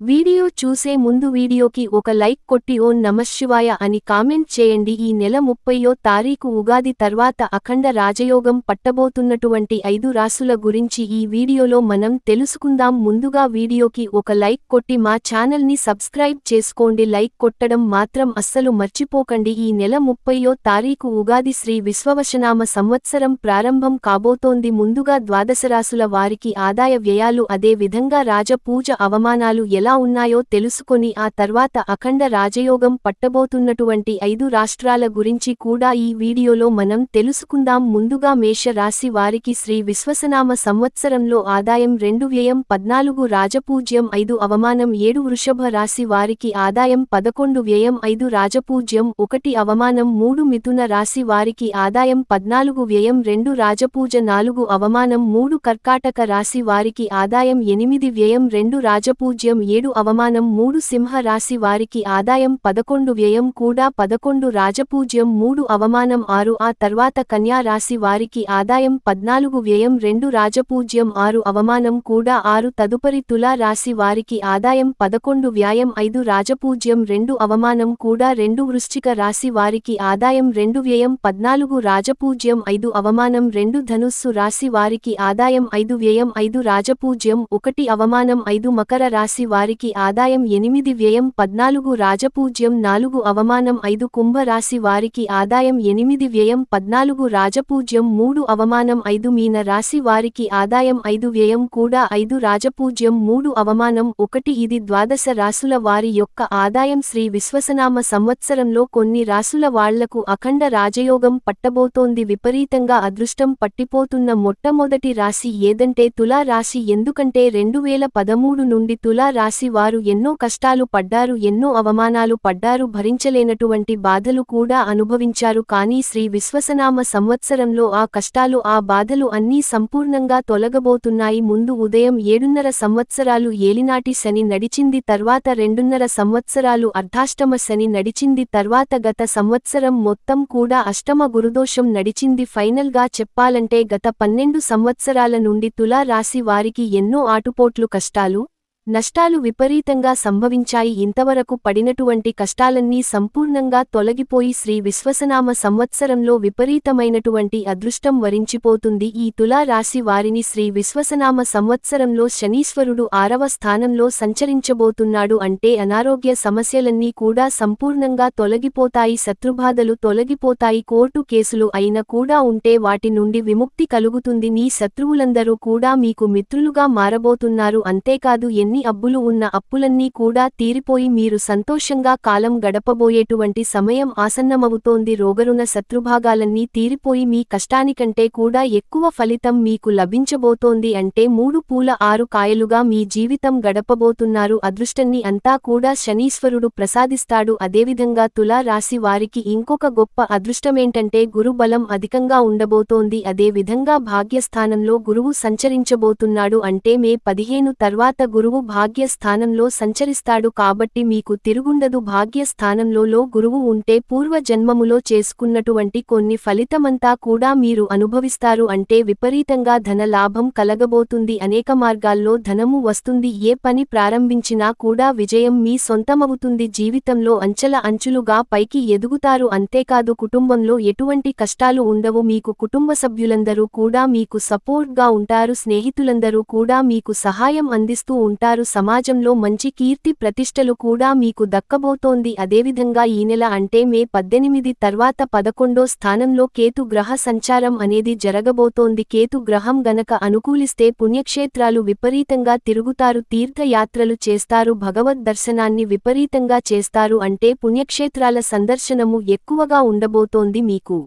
Video చూసే ముందు వీడియోకి ఒక లైక్ కొట్టి ఓం నమఃశివాయ అని కామెంట్ చేయండి. ఈ నెల 30వ తారీఖు ఉగాది తర్వాత అఖండ రాజయోగం పట్టబోతున్నటువంటి 5 రాశుల గురించి ఈ వీడియోలో మనం తెలుసుకుందాం. ముందుగా వీడియోకి ఒక లైక్ కొట్టి మా ఛానల్ని సబ్స్క్రైబ్ చేసుకోండి. లైక్ కొట్టడం మాత్రం అస్సలు మర్చిపోకండి. ఈ నెల 30వ తారీఖు ఉగాది శ్రీ విశ్వవశనామ సంవత్సరం ప్రారంభం కాబోతోంది. ముందుగా ద్వాదశ రాశుల వారికి ఆదాయ వ్యయాలు అదే విధంగా రాజ పూజ అవమానాలు ఎలా ఉన్నాయో తెలుసుకొని ఆ తర్వాత అఖండ రాజయోగం పట్టబోతున్నటువంటి 5 రాష్ట్రాల గురించి కూడా ఈ వీడియోలో మనం తెలుసుకుందాం. ముందుగా మేష రాశి వారికి శ్రీ విశ్వసనామ సంవత్సరంలో ఆదాయం 2, వ్యయం 14, రాజపూజ్యం 5, అవమానం 7. వృషభ రాశి వారికి ఆదాయం 11, వ్యయం 5, రాజపూజ్యం 1, అవమానం 3. మిథున రాశి వారికి ఆదాయం 14, వ్యయం 2, రాజపూజ 4, అవమానం 3. కర్కాటక రాశి వారికి ఆదాయం 8, వ్యయం 2, రాజపూజ్యం 7, అవమానం 3. సింహ రాశి వారికి ఆదాయం 11, వ్యయం కూడా 11, రాజపూజ్యం 3, అవమానం 6. ఆ తర్వాత కన్యా రాశి వారికి ఆదాయం 14, వ్యయం 2, రాజపూజ్యం 6, అవమానం కూడా 6. తదుపరి తులా రాశి వారికి ఆదాయం 11, వ్యయం 5, రాజపూజ్యం 2, అవమానం కూడా 2. వృశ్చిక రాశి వారికి ఆదాయం 2, వ్యయం 14, రాజపూజ్యం 5, అవమానం 2. ధనుస్సు రాశి వారికి ఆదాయం 5, వ్యయం 5, రాజపూజ్యం 1, అవమానం 5. మకర రాశి వారికి ఆదాయం 8, వ్యయం 14, రాజపూజ్యం 4, అవమానం 5. కుంభ రాశి వారికి ఆదాయం 8, వ్యయం 14, రాజపూజ్యం 3, అవమానం 5. మీన రాశి వారికి ఆదాయం 5, వ్యయం కూడా 5, రాజపూజ్యం 3, అవమానం 1. ఇది ద్వాదశ రాశుల వారి యొక్క ఆదాయం. శ్రీ విశ్వసనామ సంవత్సరంలో కొన్ని రాశుల వాళ్లకు అఖండ రాజయోగం పట్టబోతోంది. విపరీతంగా అదృష్టం పట్టిపోతున్న మొట్టమొదటి రాశి ఏదంటే తులా రాశి. ఎందుకంటే 2013 నుండి తులా రాశి వారు ఎన్నో కష్టాలు పడ్డారు, ఎన్నో అవమానాలు పడ్డారు, భరించలేనటువంటి బాధలు కూడా అనుభవించారు. కానీ శ్రీ విశ్వసనామ సంవత్సరంలో ఆ కష్టాలు ఆ బాధలు అన్నీ సంపూర్ణంగా తొలగబోతున్నాయి. ముందు ఉదయం 7.5 సంవత్సరాలు ఏలినాటి శని నడిచింది, తర్వాత 2.5 సంవత్సరాలు అర్ధాష్టమ శని నడిచింది, తర్వాత గత సంవత్సరం మొత్తం కూడా అష్టమ గురుదోషం నడిచింది. ఫైనల్ గా చెప్పాలంటే గత 12 సంవత్సరాల నుండి తులా రాశి వారికి ఎన్నో ఆటుపోట్లు, కష్టాలు, నష్టాలు విపరీతంగా సంభవించాయి. ఇంతవరకు పడినటువంటి కష్టాలన్నీ సంపూర్ణంగా తొలగిపోయి శ్రీ విశ్వసనామ సంవత్సరంలో విపరీతమైనటువంటి అదృష్టం వరించిపోతుంది. ఈ తులా రాశి వారిని శ్రీ విశ్వసనామ సంవత్సరంలో శనీశ్వరుడు 6వ స్థానంలో సంచరించబోతున్నాడు. అంటే అనారోగ్య సమస్యలన్నీ కూడా సంపూర్ణంగా తొలగిపోతాయి, శత్రుబాధలు తొలగిపోతాయి, కోర్టు కేసులు అయినా కూడా ఉంటే వాటి నుండి విముక్తి కలుగుతుంది. నీ శత్రువులందరూ కూడా మీకు మిత్రులుగా మారబోతున్నారు. అంతేకాదు ఎన్ని అబ్బులు ఉన్న అప్పులన్నీ కూడా తీరిపోయి మీరు సంతోషంగా కాలం గడపబోయేటువంటి సమయం ఆసన్నమవుతోంది. రోగరుణ శత్రుభాగాలన్నీ తీరిపోయి మీ కష్టానికంటే కూడా ఎక్కువ ఫలితం మీకు లభించబోతోంది. అంటే 3 పూల 6 కాయలుగా మీ జీవితం గడపబోతున్నారు. అదృష్టాన్ని అంతా కూడా శనీశ్వరుడు ప్రసాదిస్తాడు. అదేవిధంగా తులా రాశి వారికి ఇంకొక గొప్ప అదృష్టమేంటంటే గురు బలం అధికంగా ఉండబోతోంది. అదే విధంగా భాగ్యస్థానంలో గురువు సంచరించబోతున్నాడు. అంటే మే 15 తర్వాత గురువు భాగ్యస్థానంలో సంచరిస్తాడు. కాబట్టి మీకు తిరుగుండదు. భాగ్యస్థానంలో గురువు ఉంటే పూర్వ జన్మములో చేసుకున్నటువంటి కొన్ని ఫలితమంతా కూడా మీరు అనుభవిస్తారు. అంటే విపరీతంగా ధన లాభం కలగబోతుంది. అనేక మార్గాల్లో ధనము వస్తుంది. ఏ పని ప్రారంభించినా కూడా విజయం మీ సొంతమవుతుంది. జీవితంలో అంచెల అంచులుగా పైకి ఎదుగుతారు. అంతేకాదు కుటుంబంలో ఎటువంటి కష్టాలు ఉండవు. మీకు కుటుంబ సభ్యులందరూ కూడా మీకు సపోర్ట్ గా ఉంటారు. స్నేహితులందరూ కూడా మీకు సహాయం అందిస్తూ ఉంటారు. సమాజంలో మంచి కీర్తి ప్రతిష్టలు కూడా మీకు దక్కబోతోంది. అదేవిధంగా ఈ నెల అంటే మే 18 తర్వాత 11వ స్థానంలో కేతు గ్రహ సంచారం అనేది జరగబోతోంది. కేతు గ్రహం గనక అనుకూలిస్తే పుణ్యక్షేత్రాలు విపరీతంగా తిరుగుతారు, తీర్థయాత్రలు చేస్తారు, భగవద్ దర్శనాన్ని విపరీతంగా చేస్తారు. అంటే పుణ్యక్షేత్రాల సందర్శనము ఎక్కువగా ఉండబోతోంది మీకు.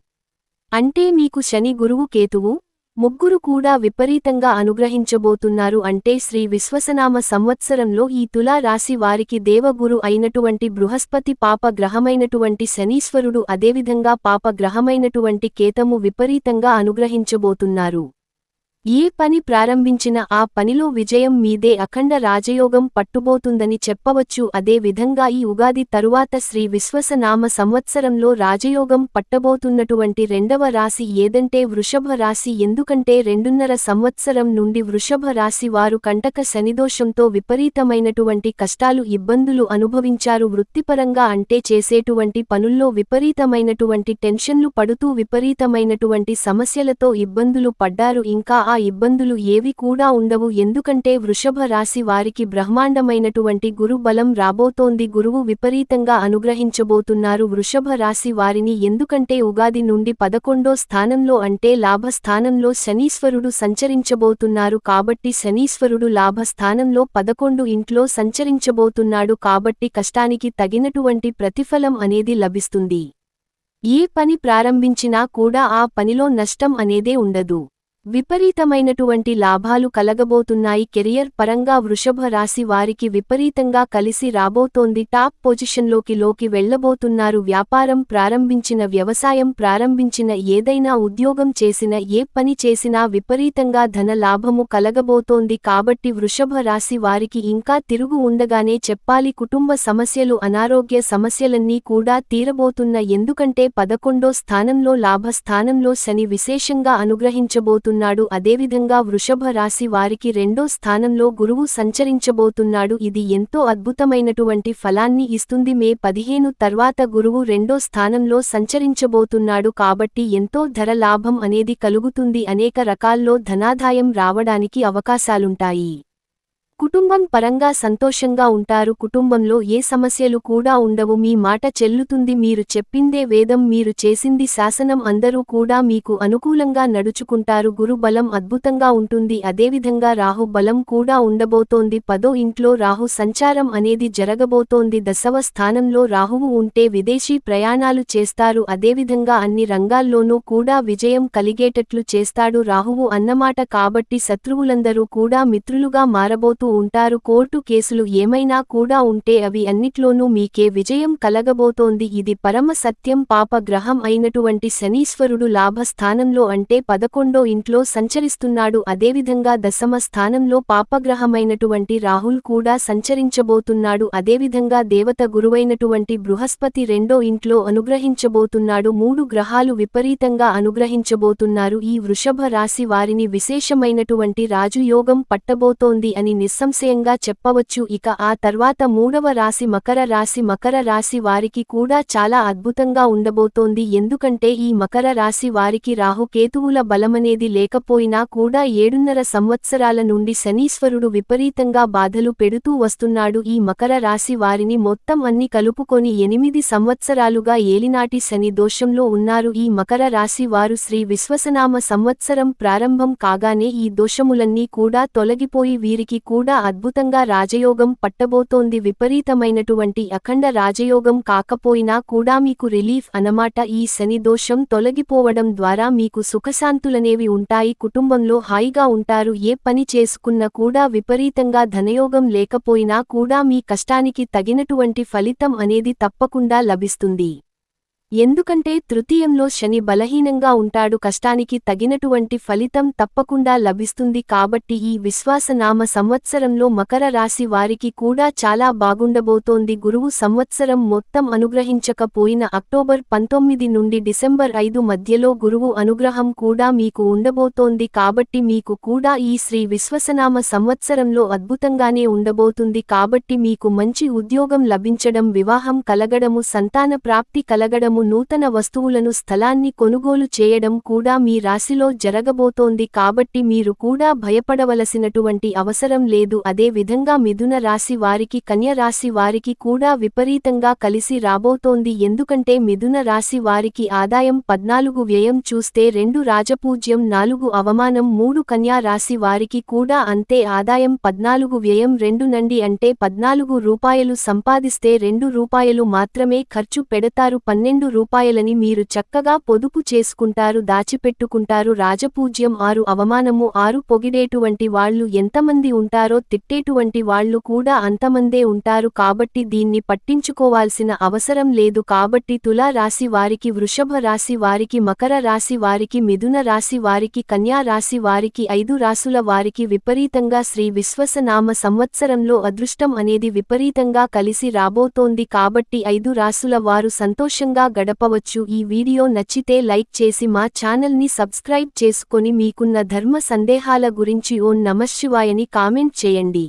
అంటే మీకు శని, గురువు, కేతువు ముగ్గురు కూడా విపరీతంగా అనుగ్రహించబోతున్నారు. అంటే శ్రీ విశ్వసనామ సంవత్సరంలో ఈ తులా రాశి వారికి దేవగురు అయినటువంటి బృహస్పతి, పాప గ్రహమైనటువంటి శనీశ్వరుడు, అదేవిధంగా పాప గ్రహమైనటువంటి కేతము విపరీతంగా అనుగ్రహించబోతున్నారు. ఏ పని ప్రారంభించినా ఆ పనిలో విజయం మీదే. అఖండ రాజయోగం పట్టుబోతుందని చెప్పవచ్చు. అదే విధంగా ఈ ఉగాది తరువాత శ్రీ విశ్వసనామ సంవత్సరంలో రాజయోగం పట్టబోతున్నటువంటి రెండవ రాశి ఏదంటే వృషభ రాశి. ఎందుకంటే 2.5 సంవత్సరం నుండి వృషభ రాశి వారు కంటక శనిదోషంతో విపరీతమైనటువంటి కష్టాలు ఇబ్బందులు అనుభవించారు. వృత్తిపరంగా అంటే చేసేటువంటి పనుల్లో విపరీతమైనటువంటి టెన్షన్లు పడుతూ విపరీతమైనటువంటి సమస్యలతో ఇబ్బందులు పడ్డారు. ఇంకా ఆ ఇబ్బందులు ఏవి కూడా ఉండవు. ఎందుకంటే వృషభ రాశి వారికి బ్రహ్మాండమైనటువంటి గురు బలం రాబోతోంది. గురువు విపరీతంగా అనుగ్రహించబోతున్నారు వృషభ రాశి వారిని. ఎందుకంటే ఉగాది నుండి 11వ స్థానంలో అంటే లాభస్థానంలో శనీశ్వరుడు సంచరించబోతున్నారు. కాబట్టి శనీశ్వరుడు లాభస్థానంలో 11 ఇంట్లో సంచరించబోతున్నాడు. కాబట్టి కష్టానికి తగినటువంటి ప్రతిఫలం అనేది లభిస్తుంది. ఏ పని ప్రారంభించినా కూడా ఆ పనిలో నష్టం అనేదే ఉండదు. విపరీతమైనటువంటి లాభాలు కలగబోతున్నాయి. కెరియర్ పరంగా వృషభ రాశి వారికి విపరీతంగా కలిసి రాబోతోంది. టాప్ పొజిషన్లోకి వెళ్లబోతున్నారు. వ్యాపారం ప్రారంభించిన, వ్యవసాయం ప్రారంభించిన, ఏదైనా ఉద్యోగం చేసిన, ఏ పని చేసినా విపరీతంగా ధన లాభము కలగబోతోంది. కాబట్టి వృషభ రాశి వారికి ఇంకా తిరుగు ఉండగానే చెప్పాలి. కుటుంబ సమస్యలు, అనారోగ్య సమస్యలన్నీ కూడా తీరబోతున్న. ఎందుకంటే 11వ స్థానంలో లాభస్థానంలో శని విశేషంగా అనుగ్రహించబోతున్నారు. అదేవిధంగా వృషభ రాశి వారికి 2వ స్థానంలో గురువు సంచరించబోతున్నాడు. ఇది ఎంతో అద్భుతమైనటువంటి ఫలాన్ని ఇస్తుంది. మే 15 తర్వాత గురువు 2వ స్థానంలో సంచరించబోతున్నాడు. కాబట్టి ఎంతో ధర లాభం అనేది కలుగుతుంది. అనేక రకాల్లో ధనాదాయం రావడానికి అవకాశాలుంటాయి. కుటుంబం పరంగా సంతోషంగా ఉంటారు. కుటుంబంలో ఏ సమస్యలు కూడా ఉండవు. మీ మాట చెల్లుతుంది. మీరు చెప్పిందే వేదం, మీరు చేసింది శాసనం. అందరూ కూడా మీకు అనుకూలంగా నడుచుకుంటారు. గురు బలం అద్భుతంగా ఉంటుంది. అదేవిధంగా రాహు బలం కూడా ఉండబోతోంది. 10వ ఇంట్లో రాహు సంచారం అనేది జరగబోతోంది. 10వ స్థానంలో రాహువు ఉంటే విదేశీ ప్రయాణాలు చేస్తారు. అదేవిధంగా అన్ని రంగాల్లోనూ కూడా విజయం కలిగేటట్లు చేస్తాడు రాహువు అన్నమాట. కాబట్టి శత్రువులందరూ కూడా మిత్రులుగా మారబోతూ ఉంటారు. కోర్టు కేసులు ఏమైనా కూడా ఉంటే అవి అన్నిట్లోనూ మీకే విజయం కలగబోతోంది. ఇది పరమ సత్యం. పాప గ్రహం అయినటువంటి శనీశ్వరుడు లాభస్థానంలో అంటే 11వ ఇంట్లో సంచరిస్తున్నాడు. అదేవిధంగా 10వ స్థానంలో పాపగ్రహమైనటువంటి రాహుల్ కూడా సంచరించబోతున్నాడు. అదేవిధంగా దేవత గురువైనటువంటి బృహస్పతి 2వ ఇంట్లో అనుగ్రహించబోతున్నాడు. 3 గ్రహాలు విపరీతంగా అనుగ్రహించబోతున్నారు. ఈ వృషభ రాశి వారిని విశేషమైనటువంటి రాజయోగం పట్టబోతోంది అని నిస్సంశయంగా చెప్పవచ్చు. ఇక ఆ తర్వాత 3వ రాశి మకర రాశి. మకర రాశి వారికి కూడా చాలా అద్భుతంగా ఉండబోతోంది. ఎందుకంటే ఈ మకర రాశి వారికి రాహు కేతువుల బలమనేది లేకపోయినా కూడా 7.5 సంవత్సరాల నుండి శనీశ్వరుడు విపరీతంగా బాధలు పెడుతూ వస్తున్నాడు. ఈ మకర రాశి వారిని మొత్తం అన్ని కలుపుకొని 8 సంవత్సరాలుగా ఏలినాటి శని దోషంలో ఉన్నారు. ఈ మకర రాశి వారు శ్రీ విశ్వసనామ సంవత్సరం ప్రారంభం కాగానే ఈ దోషములన్నీ కూడా తొలగిపోయి వీరికి కూడా అద్భుతంగా రాజయోగం పట్టబోతోంది. విపరీతమైనటువంటి అఖండ రాజయోగం కాకపోయినా కూడా మీకు రిలీఫ్ అనమాట. ఈ శని దోషం తొలగిపోవడం ద్వారా మీకు సుఖశాంతులనేవి ఉంటాయి. కుటుంబంలో హాయిగా ఉంటారు. ఏ పని చేసుకున్నా కూడా విపరీతంగా ధనయోగం లేకపోయినా కూడా మీ కష్టానికి తగినటువంటి ఫలితం అనేది తప్పకుండా లభిస్తుంది. ఎందుకంటే తృతీయంలో శని బలహీనంగా ఉంటాడు. కష్టానికి తగినటువంటి ఫలితం తప్పకుండా లభిస్తుంది. కాబట్టి ఈ విశ్వాసనామ సంవత్సరంలో మకర రాశి వారికి కూడా చాలా బాగుండబోతోంది. గురువు సంవత్సరం మొత్తం అనుగ్రహించకపోయిన అక్టోబర్ 19 నుండి డిసెంబర్ 5 మధ్యలో గురువు అనుగ్రహం కూడా మీకు ఉండబోతోంది. కాబట్టి మీకు కూడా ఈ శ్రీ విశ్వసనామ సంవత్సరంలో అద్భుతంగానే ఉండబోతుంది. కాబట్టి మీకు మంచి ఉద్యోగం లభించడం, వివాహం కలగడము, సంతాన ప్రాప్తి కలగడము, నూతన వస్తువులను, స్థలాన్ని కొనుగోలు చేయడం కూడా మీ రాశిలో జరగబోతోంది. కాబట్టి మీరు కూడా భయపడవలసినటువంటి అవసరం లేదు. అదే విధంగా మిథున రాశి వారికి, కన్య రాశి వారికి కూడా విపరీతంగా కలిసి రాబోతోంది. ఎందుకంటే మిథున రాశి వారికి ఆదాయం 14, వ్యయం చూస్తే 2, రాజపూజ్యం 4, అవమానం 3. కన్యా రాశి వారికి కూడా అంతే. ఆదాయం 14, వ్యయం 2 నండి అంటే 14 రూపాయలు సంపాదిస్తే 2 రూపాయలు మాత్రమే ఖర్చు పెడతారు. 12 రూపాయలని మీరు చక్కగా పొదుపు చేసుకుంటారు, దాచిపెట్టుకుంటారు. రాజపూజ్యం 6 అవమానము 6 పొగిడేటువంటి వాళ్ళు ఎంతమంది ఉంటారో తిట్టేటువంటి వాళ్ళు కూడా అంతమందే ఉంటారు. కాబట్టి దీన్ని పట్టించుకోవాల్సిన అవసరం లేదు. కాబట్టి తులా రాశి వారికి, వృషభ రాశి వారికి, మకర రాశి వారికి, మిథున రాశి వారికి, కన్యా రాశి వారికి, 5 రాశుల వారికి విపరీతంగా శ్రీ విశ్వసనామ సంవత్సరంలో అదృష్టం అనేది విపరీతంగా కలిసి రాబోతోంది. కాబట్టి 5 రాశుల వారు సంతోషంగా గడపవచ్చు. ఈ వీడియో నచ్చితే లైక్ చేసి మా ఛానల్ని సబ్స్క్రైబ్ చేసుకొని మీకున్న ధర్మ సందేహాల గురించి ఓం నమఃశివాయని కామెంట్ చేయండి.